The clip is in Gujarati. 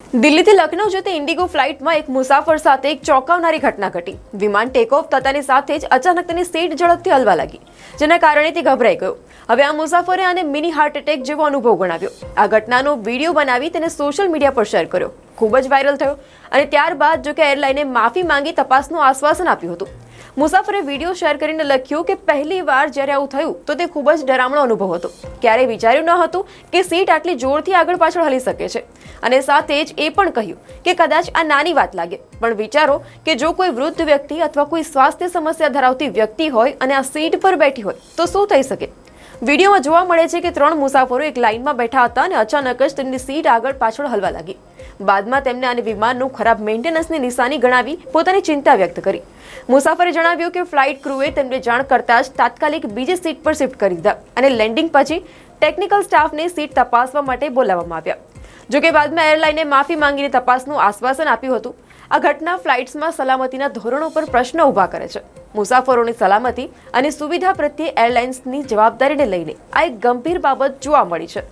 દિલ્હીથી લખનઉ જતી ઇન્ડિગો ફ્લાઇટમાં એક મુસાફર સાથે એક ચોંકાવનારી ઘટના ઘટી। વિમાન ટેક ઓફ થતાની સાથે જ અચાનક તેની સીટ ઝડપથી હલવા લાગી, જેના કારણે તે ગભરાઈ ગયો। હવે આ મુસાફરે આને મિની હાર્ટ એટેક જેવો અનુભવ ગણાવ્યો। આ ઘટનાનો વિડીયો બનાવી તેને સોશિયલ મીડિયા પર શેર કર્યો, ખૂબ જ વાયરલ થયો અને ત્યારબાદ જો કે એરલાઇને માફી માંગી તપાસનું આશ્વાસન આપ્યું હતું। મુસાફરે વિડીયો શેર કરીને લખ્યું કે પહેલી વાર જ્યારે આવું થયું તો તે ખૂબ જ ડરામણો અનુભવ હતો। ક્યારેય વિચાર્યું ન હતું કે સીટ આટલી જોરથી આગળ પાછળ હલી શકે છે અને સાથે જ એ પણ કહ્યું કે કદાચ આ નાની વાત લાગે, પણ વિચારો કે જો કોઈ વૃદ્ધ વ્યક્તિ અથવા કોઈ સ્વાસ્થ્ય સમસ્યા ધરાવતી વ્યક્તિ હોય અને આ સીટ પર બેઠી હોય તો શું થઈ શકે। વિડીયોમાં જોવા મળે છે કે 3 મુસાફરો એક લાઇનમાં બેઠા હતા અને અચાનક જ તેમની સીટ આગળ પાછળ હલવા લાગી। બાદમાં તેમને આને વિમાનનું ખરાબ મેન્ટેનન્સની નિશાની ગણાવી પોતાની ચિંતા વ્યક્ત કરી। મુસાફરે જણાવ્યું કે ફ્લાઇટ ક્રૂએ તેમને જાણ કરતા જ તાત્કાલિક બીજી સીટ પર શિફ્ટ કરી દીધા અને લેન્ડિંગ પછી ટેકનિકલ સ્ટાફને સીટ તપાસવા માટે બોલાવવામાં આવ્યા। જોકે બાદમાં એરલાઇને માફી માંગીને તપાસનું આશ્વાસન આપ્યું હતું। આ ઘટના ફ્લાઇટ્સમાં સલામતીના ધોરણો પર પ્રશ્ન ઊભા કરે છે। મુસાફરોની સલામતી અને સુવિધા પ્રત્યે એરલાઇન્સની જવાબદારીને લઈને આ એક ગંભીર બાબત જોવા મળી છે।